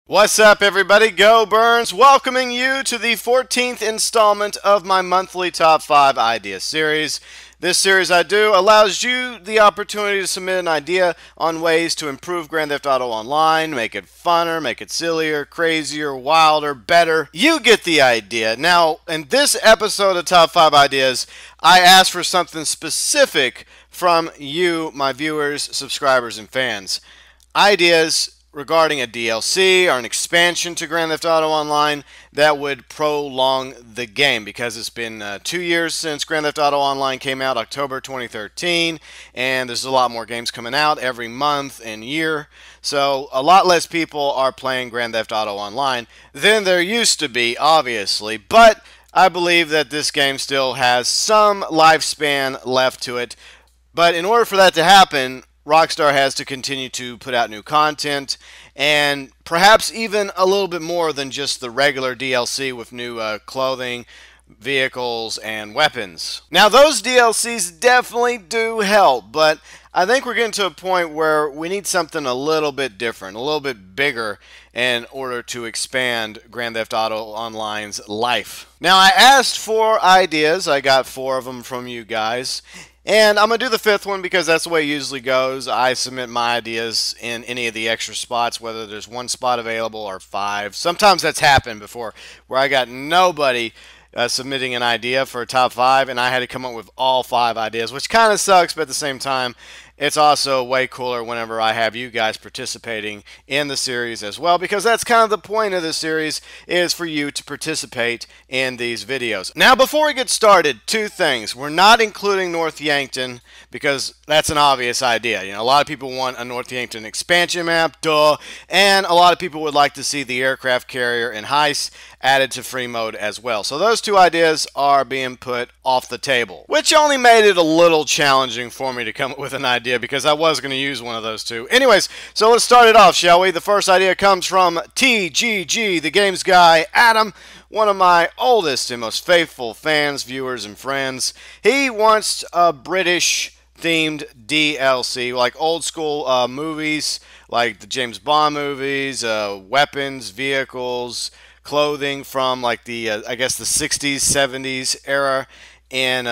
What's up, everybody? GeauxBurns welcoming you to the 14th installment of my monthly Top 5 Idea series. This series I do allows you the opportunity to submit an idea on ways to improve Grand Theft Auto Online, make it funner, make it sillier, crazier, wilder, better. You get the idea. Now, in this episode of Top 5 Ideas, I asked for something specific from you, my viewers, subscribers, and fans. Ideas regarding a DLC or an expansion to Grand Theft Auto Online that would prolong the game, because it's been 2 years since Grand Theft Auto Online came out, October 2013, and there's a lot more games coming out every month and year, so a lot less people are playing Grand Theft Auto Online than there used to be, obviously, but I believe that this game still has some lifespan left to it. But in order for that to happen, Rockstar has to continue to put out new content, and perhaps even a little bit more than just the regular DLC with new clothing, vehicles, and weapons. Now, those DLCs definitely do help, but I think we're getting to a point where we need something a little bit different, a little bit bigger in order to expand Grand Theft Auto Online's life. Now, I asked for ideas. I got 4 of them from you guys. And I'm going to do the 5th one because that's the way it usually goes. I submit my ideas in any of the extra spots, whether there's 1 spot available or 5. Sometimes that's happened before, where I got nobody submitting an idea for a top 5, and I had to come up with all 5 ideas, which kind of sucks, but at the same time, it's also way cooler whenever I have you guys participating in the series as well, because that's kind of the point of the series, is for you to participate in these videos. Now, before we get started, 2 things. We're not including North Yankton because that's an obvious idea. You know, a lot of people want a North Yankton expansion map, duh, and a lot of people would like to see the aircraft carrier and heist added to free mode as well. So those 2 ideas are being put off the table, which only made it a little challenging for me to come up with an idea, because I was going to use one of those 2. Anyways, so let's start it off, shall we? The first idea comes from TGG, the games guy, Adam, one of my oldest and most faithful fans, viewers, and friends. He wants a British themed DLC, like old school movies, like the James Bond movies, weapons, vehicles, clothing from like the, I guess the 60s, 70s era in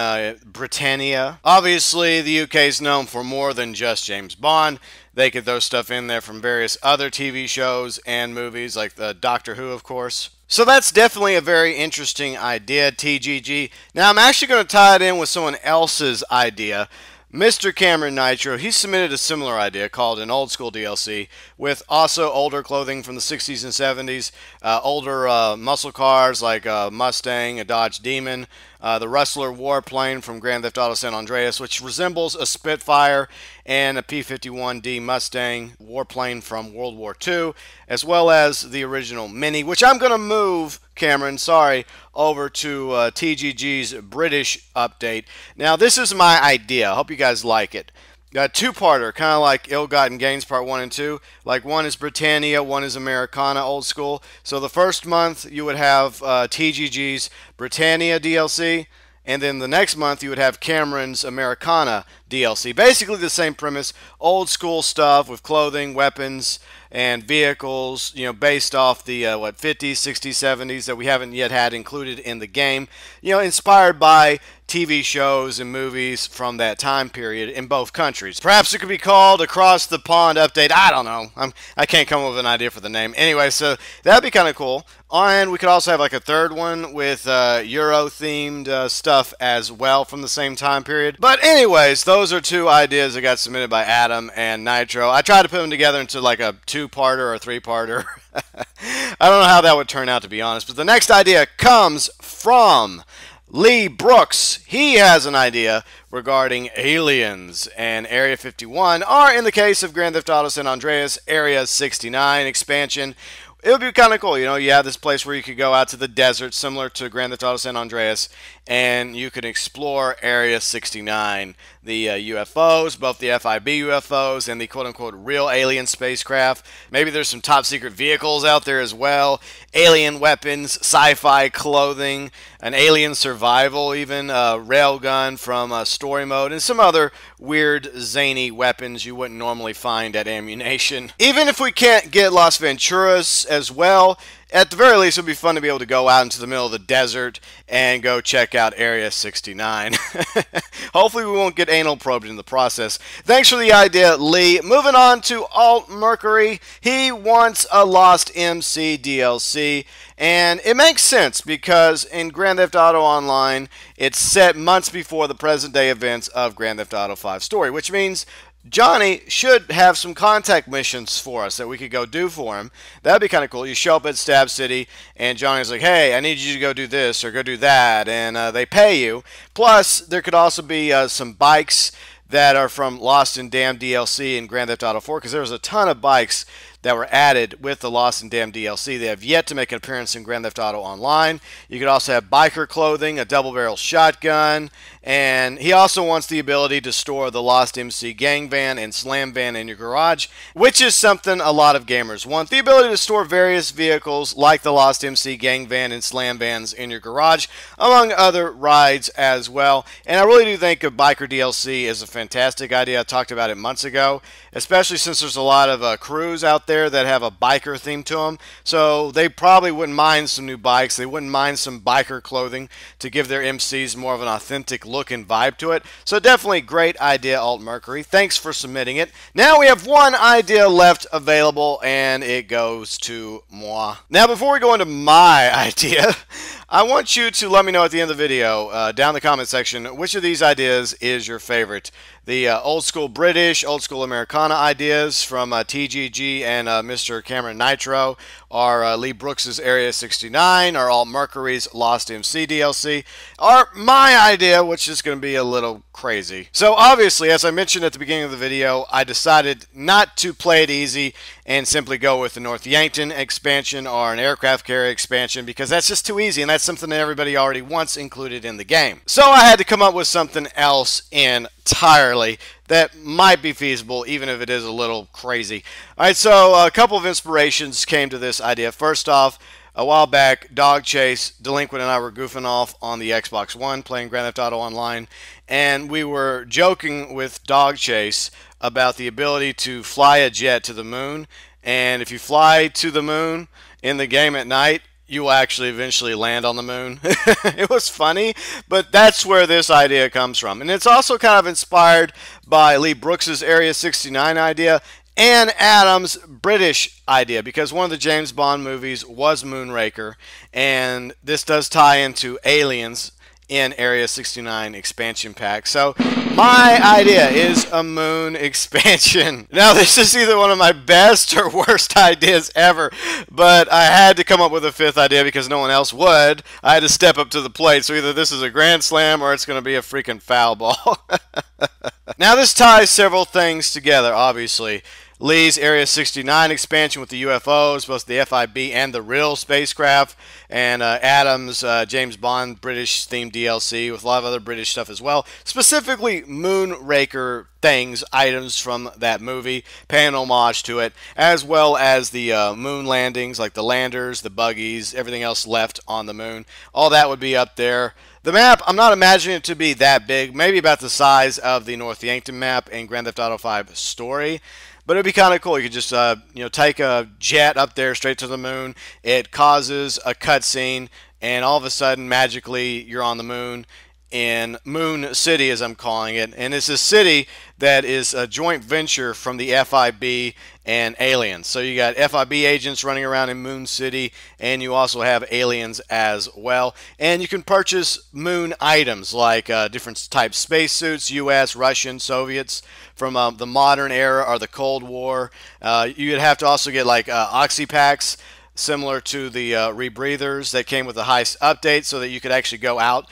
Britannia. Obviously, the UK is known for more than just James Bond. They could throw stuff in there from various other TV shows and movies, like the Doctor Who, of course. So that's definitely a very interesting idea, TGG. Now, I'm actually going to tie it in with someone else's idea. Mr. Cameron Nitro, he submitted a similar idea called an old school DLC with also older clothing from the 60s and 70s, older muscle cars like a Mustang, a Dodge Demon, the Rustler warplane from Grand Theft Auto San Andreas, which resembles a Spitfire, and a P-51D Mustang warplane from World War II, as well as the original Mini, which I'm going to move, Cameron, sorry, over to TGG's British update. Now, this is my idea. I hope you guys like it. Got a 2-parter, kind of like Ill-Gotten Gains Part 1 and 2. Like, one is Britannia, one is Americana, old school. So the first month, you would have TGG's Britannia DLC, and then the next month, you would have Cameron's Americana DLC. Basically the same premise, old school stuff with clothing, weapons, and vehicles, you know, based off the, 50s, 60s, 70s that we haven't yet had included in the game. You know, inspired by TV shows and movies from that time period in both countries. Perhaps it could be called Across the Pond Update. I don't know. I can't come up with an idea for the name. Anyway, so that'd be kind of cool. And we could also have like a 3rd one with Euro-themed stuff as well from the same time period. But anyways, those are 2 ideas that got submitted by Adam and Nitro. I tried to put them together into like a 2-parter or 3-parter. I don't know how that would turn out, to be honest. But the next idea comes from Lee Brooks. He has an idea regarding aliens and Area 51, or in the case of Grand Theft Auto San Andreas, Area 69 expansion. It would be kind of cool, you know, you have this place where you could go out to the desert, similar to Grand Theft Auto San Andreas, and you can explore Area 69 the UFOs, both the FIB UFOs and the quote-unquote real alien spacecraft. Maybe there's some top-secret vehicles out there as well, alien weapons, sci-fi clothing, an alien survival even, a railgun from story mode, and some other weird, zany weapons you wouldn't normally find at Ammunition. Even if we can't get Las Venturas as well, at the very least, it would be fun to be able to go out into the middle of the desert and go check out Area 69. Hopefully we won't get anal probed in the process. Thanks for the idea, Lee. Moving on to Alt Mercury. He wants a Lost MC DLC. And it makes sense because in Grand Theft Auto Online, it's set months before the present-day events of Grand Theft Auto 5 story, which means Johnny should have some contact missions for us that we could go do for him. That'd be kind of cool. You show up at Stab City, and Johnny's like, hey, I need you to go do this or go do that, and they pay you. Plus, there could also be some bikes that are from Lost and Damned DLC in Grand Theft Auto 4, because there was a ton of bikes that were added with the Lost and Damned DLC. They have yet to make an appearance in Grand Theft Auto Online. You could also have biker clothing, a double-barrel shotgun, and he also wants the ability to store the Lost MC gang van and slam van in your garage, which is something a lot of gamers want. The ability to store various vehicles like the Lost MC gang van and slam vans in your garage, among other rides as well. And I really do think a biker DLC is a fantastic idea. I talked about it months ago, especially since there's a lot of crews out there that have a biker theme to them. So they probably wouldn't mind some new bikes. They wouldn't mind some biker clothing to give their MCs more of an authentic look and vibe to it. So definitely great idea, Alt Mercury. Thanks for submitting it. Now we have one idea left available, and it goes to moi. Now before we go into my idea, I want you to let me know at the end of the video, down in the comment section, which of these ideas is your favorite. The old school British, old school Americana ideas from TGG and Mr. Cameron Nitro, or Lee Brooks's Area 69, or Alt Mercury's Lost MC DLC, or my idea, which is going to be a little crazy. So obviously, as I mentioned at the beginning of the video, I decided not to play it easy and simply go with the North Yankton expansion or an aircraft carrier expansion, because that's just too easy, and that's something that everybody already wants included in the game. So I had to come up with something else entirely that might be feasible, even if it is a little crazy. Alright, so a couple of inspirations came to this idea. First off, a while back, Dog Chase, Delinquent, and I were goofing off on the Xbox One playing Grand Theft Auto Online, and we were joking with Dog Chase about the ability to fly a jet to the moon, and if you fly to the moon in the game at night, you will actually eventually land on the moon. It was funny, but that's where this idea comes from. And it's also kind of inspired by Lee Brooks's Area 69 idea and Adam's British idea, because one of the James Bond movies was Moonraker, and this does tie into aliens in Area 69 expansion pack. So my idea is a moon expansion. Now this is either one of my best or worst ideas ever, but I had to come up with a fifth idea because no one else would. I had to step up to the plate, so either this is a grand slam or it's going to be a freaking foul ball. Now this ties several things together, obviously. Lee's Area 69 expansion with the UFOs, both the FIB and the real spacecraft, and Adam's James Bond British themed DLC with a lot of other British stuff as well. Specifically Moonraker things, items from that movie, paying homage to it, as well as the moon landings, like the landers, the buggies, everything else left on the moon. All that would be up there. The map, I'm not imagining it to be that big, maybe about the size of the North Yankton map in Grand Theft Auto 5 story. But it'd be kind of cool. You could just, take a jet up there straight to the moon. It causes a cutscene, and all of a sudden, magically, you're on the moon in Moon City, as I'm calling it. And it's a city that is a joint venture from the FIB and aliens. So you got FIB agents running around in Moon City, and you also have aliens as well. And you can purchase moon items like different types spacesuits, US, Russian, Soviets from the modern era or the Cold War. You'd have to also get like oxy packs, similar to the rebreathers that came with the heist update, so that you could actually go out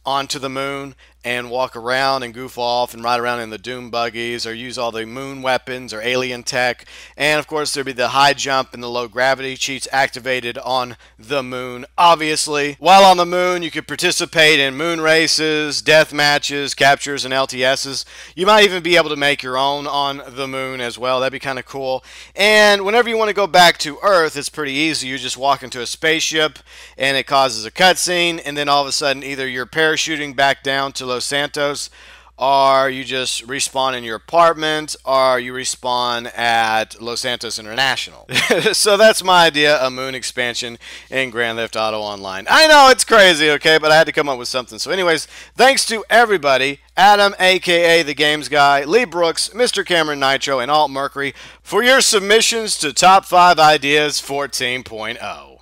onto the moon and walk around and goof off and ride around in the doom buggies or use all the moon weapons or alien tech. And of course, there'd be the high jump and the low gravity cheats activated on the moon, obviously. While on the moon, you could participate in moon races, death matches, captures, and LTSs. You might even be able to make your own on the moon as well. That'd be kind of cool. And whenever you want to go back to Earth, it's pretty easy. You just walk into a spaceship and it causes a cutscene, and then all of a sudden either you're parachuting back down to Los Santos, or you just respawn in your apartment, or you respawn at Los Santos International. So that's my idea, a moon expansion in Grand Theft Auto Online. I know it's crazy, okay, but I had to come up with something. So anyways, thanks to everybody, Adam, a.k.a. The Games Guy, Lee Brooks, Mr. Cameron Nitro, and Alt Mercury, for your submissions to Top 5 Ideas 14.0.